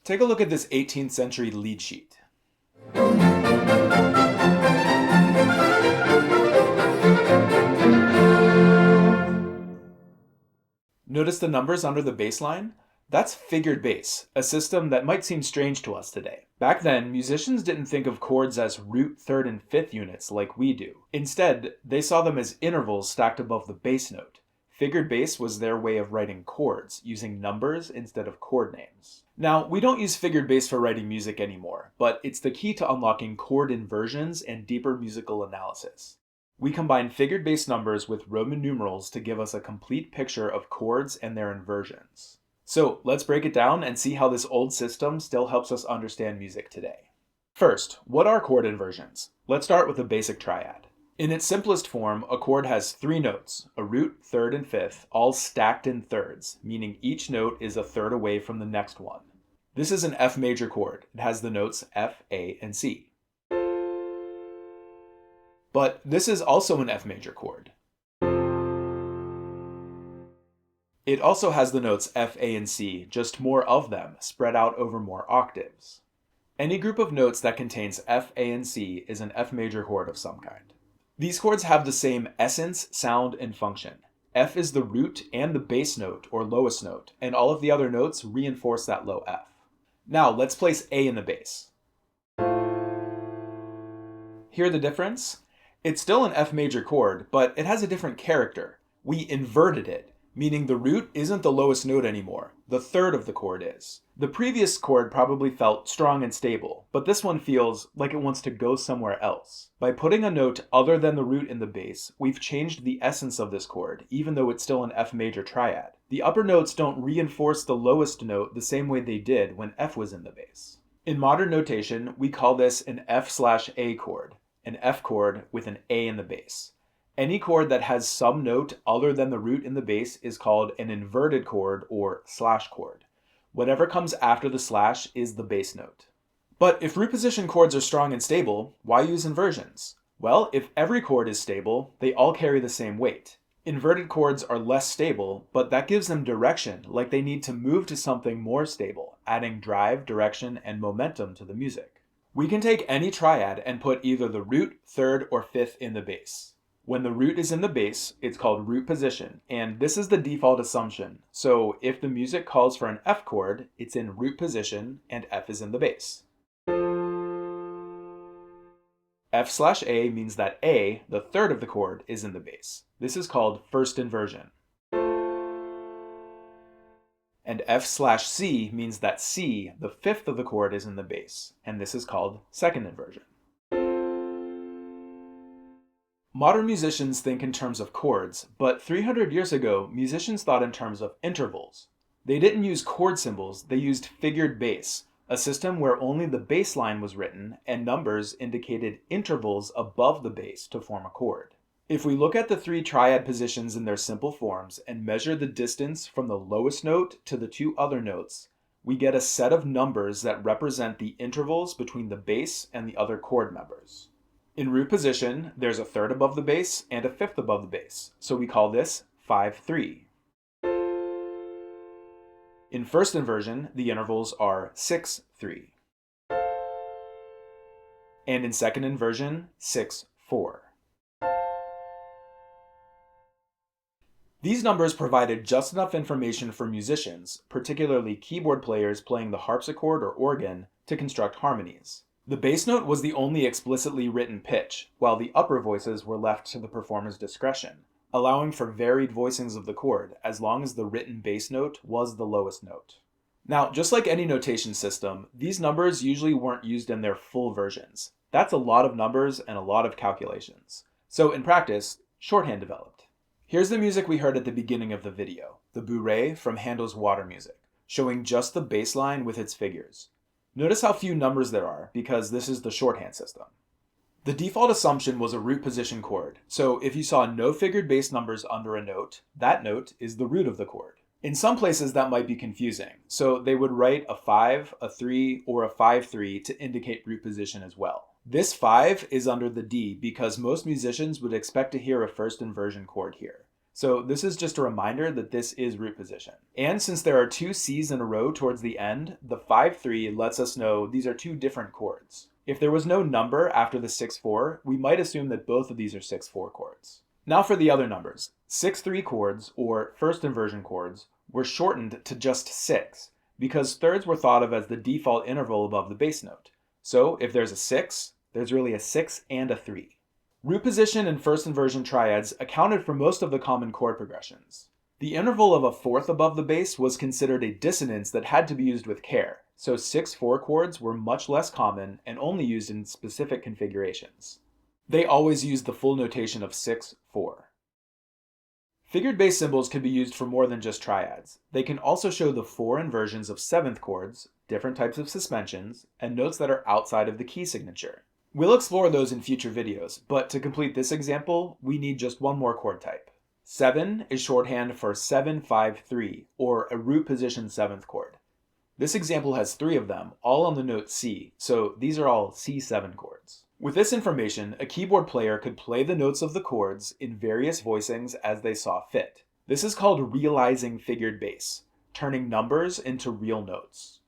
Take a look at this 18th century lead sheet. Notice the numbers under the bass line? That's figured bass, a system that might seem strange to us today. Back then, musicians didn't think of chords as root, third, and fifth units like we do. Instead, they saw them as intervals stacked above the bass note. Figured bass was their way of writing chords, using numbers instead of chord names. Now, we don't use figured bass for writing music anymore, but it's the key to unlocking chord inversions and deeper musical analysis. We combine figured bass numbers with Roman numerals to give us a complete picture of chords and their inversions. So let's break it down and see how this old system still helps us understand music today. First, what are chord inversions? Let's start with a basic triad. In its simplest form, a chord has three notes, a root, third, and fifth, all stacked in thirds, meaning each note is a third away from the next one. This is an F major chord. It has the notes F, A, and C. But this is also an F major chord. It also has the notes F, A, and C, just more of them, spread out over more octaves. Any group of notes that contains F, A, and C is an F major chord of some kind. These chords have the same essence, sound, and function. F is the root and the bass note, or lowest note, and all of the other notes reinforce that low F. Now, let's place A in the bass. Hear the difference? It's still an F major chord, but it has a different character. We inverted it, meaning the root isn't the lowest note anymore. The third of the chord is. The previous chord probably felt strong and stable, but this one feels like it wants to go somewhere else. By putting a note other than the root in the bass, we've changed the essence of this chord, even though it's still an F major triad. The upper notes don't reinforce the lowest note the same way they did when F was in the bass. In modern notation, we call this an F/A chord, an F chord with an A in the bass. Any chord that has some note other than the root in the bass is called an inverted chord or slash chord. Whatever comes after the slash is the bass note. But if root position chords are strong and stable, why use inversions? Well, if every chord is stable, they all carry the same weight. Inverted chords are less stable, but that gives them direction, like they need to move to something more stable, adding drive, direction, and momentum to the music. We can take any triad and put either the root, third, or fifth in the bass. When the root is in the bass, it's called root position, and this is the default assumption. So if the music calls for an F chord, it's in root position and F is in the bass. F/A means that A, the third of the chord, is in the bass. This is called first inversion. And F/C means that C, the fifth of the chord, is in the bass, and this is called second inversion. Modern musicians think in terms of chords, but 300 years ago, musicians thought in terms of intervals. They didn't use chord symbols, they used figured bass, a system where only the bass line was written and numbers indicated intervals above the bass to form a chord. If we look at the three triad positions in their simple forms and measure the distance from the lowest note to the two other notes, we get a set of numbers that represent the intervals between the bass and the other chord members. In root position, there's a third above the bass and a fifth above the bass, so we call this 5/3. In first inversion, the intervals are 6/3. And in second inversion, 6/4. These numbers provided just enough information for musicians, particularly keyboard players playing the harpsichord or organ, to construct harmonies. The bass note was the only explicitly written pitch, while the upper voices were left to the performer's discretion, allowing for varied voicings of the chord as long as the written bass note was the lowest note. Now, just like any notation system, these numbers usually weren't used in their full versions. That's a lot of numbers and a lot of calculations. So in practice, shorthand developed. Here's the music we heard at the beginning of the video, the bourrée from Handel's Water Music, showing just the bass line with its figures. Notice how few numbers there are, because this is the shorthand system. The default assumption was a root position chord, so if you saw no figured bass numbers under a note, that note is the root of the chord. In some places that might be confusing, so they would write a 5, a 3, or a 5/3 to indicate root position as well. This 5 is under the D because most musicians would expect to hear a first inversion chord here. So this is just a reminder that this is root position. And since there are two Cs in a row towards the end, the 5-3 lets us know these are two different chords. If there was no number after the 6-4, we might assume that both of these are 6-4 chords. Now for the other numbers. 6-3 chords, or first inversion chords, were shortened to just 6 because thirds were thought of as the default interval above the bass note. So if there's a 6, there's really a 6 and a 3. Root position and first inversion triads accounted for most of the common chord progressions. The interval of a fourth above the bass was considered a dissonance that had to be used with care, so 6-4 chords were much less common and only used in specific configurations. They always used the full notation of 6-4. Figured bass symbols can be used for more than just triads. They can also show the 4 inversions of seventh chords, different types of suspensions, and notes that are outside of the key signature. We'll explore those in future videos, but to complete this example, we need just one more chord type. 7 is shorthand for 7-5-3, or a root position seventh chord. This example has 3 of them, all on the note C, so these are all C7 chords. With this information, a keyboard player could play the notes of the chords in various voicings as they saw fit. This is called realizing figured bass, turning numbers into real notes.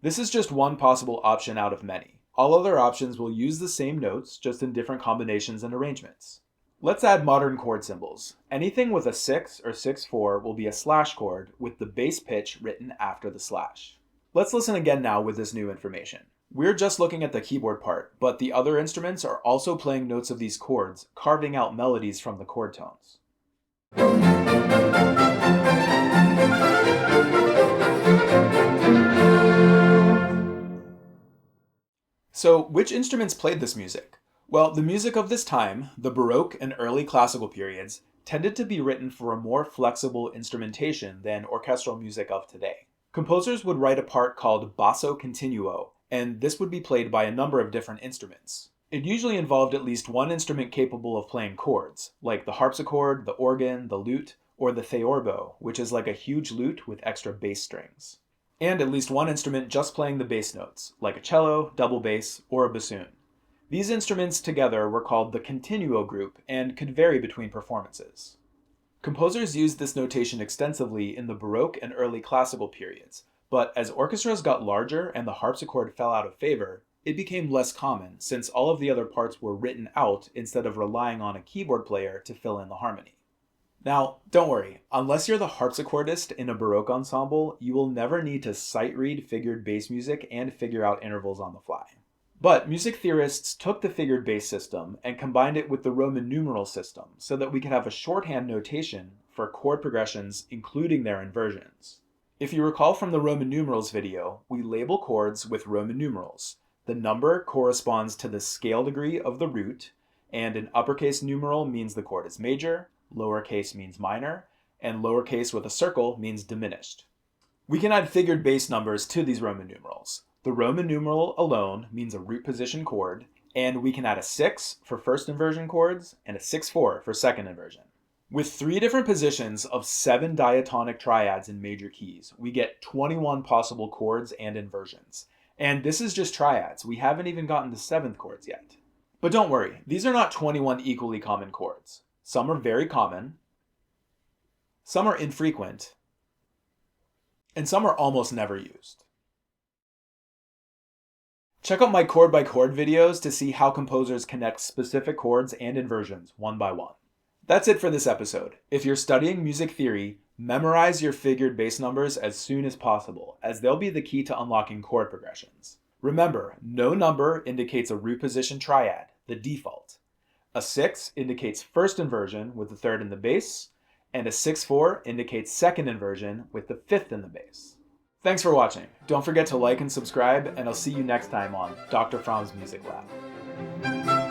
This is just one possible option out of many. All other options will use the same notes, just in different combinations and arrangements. Let's add modern chord symbols. Anything with a 6 or 6-4 will be a slash chord with the bass pitch written after the slash. Let's listen again now with this new information. We're just looking at the keyboard part, but the other instruments are also playing notes of these chords, carving out melodies from the chord tones. So, which instruments played this music? Well, the music of this time, the Baroque and early classical periods, tended to be written for a more flexible instrumentation than orchestral music of today. Composers would write a part called Basso Continuo, and this would be played by a number of different instruments. It usually involved at least one instrument capable of playing chords, like the harpsichord, the organ, the lute, or the theorbo, which is like a huge lute with extra bass strings. And at least one instrument just playing the bass notes, like a cello, double bass, or a bassoon. These instruments together were called the continuo group and could vary between performances. Composers used this notation extensively in the Baroque and early classical periods, but as orchestras got larger and the harpsichord fell out of favor, it became less common since all of the other parts were written out instead of relying on a keyboard player to fill in the harmony. Now, don't worry, unless you're the harpsichordist in a Baroque ensemble, you will never need to sight read figured bass music and figure out intervals on the fly. But music theorists took the figured bass system and combined it with the Roman numeral system so that we could have a shorthand notation for chord progressions including their inversions. If you recall from the Roman numerals video, we label chords with Roman numerals. The number corresponds to the scale degree of the root, and an uppercase numeral means the chord is major, lowercase means minor, and lowercase with a circle means diminished. We can add figured bass numbers to these Roman numerals. The Roman numeral alone means a root position chord, and we can add a 6 for first inversion chords and a 6-4 for second inversion. With 3 different positions of 7 diatonic triads in major keys, we get 21 possible chords and inversions. And this is just triads. We haven't even gotten to seventh chords yet. But don't worry, these are not 21 equally common chords. Some are very common, some are infrequent, and some are almost never used. Check out my chord by chord videos to see how composers connect specific chords and inversions one by one. That's it for this episode. If you're studying music theory, memorize your figured bass numbers as soon as possible, as they'll be the key to unlocking chord progressions. Remember, no number indicates a root position triad, the default. A 6 indicates first inversion with the third in the bass, and a 6-4 indicates second inversion with the fifth in the bass. Thanks for watching. Don't forget to like and subscribe, and I'll see you next time on Dr. Fromm's Music Lab.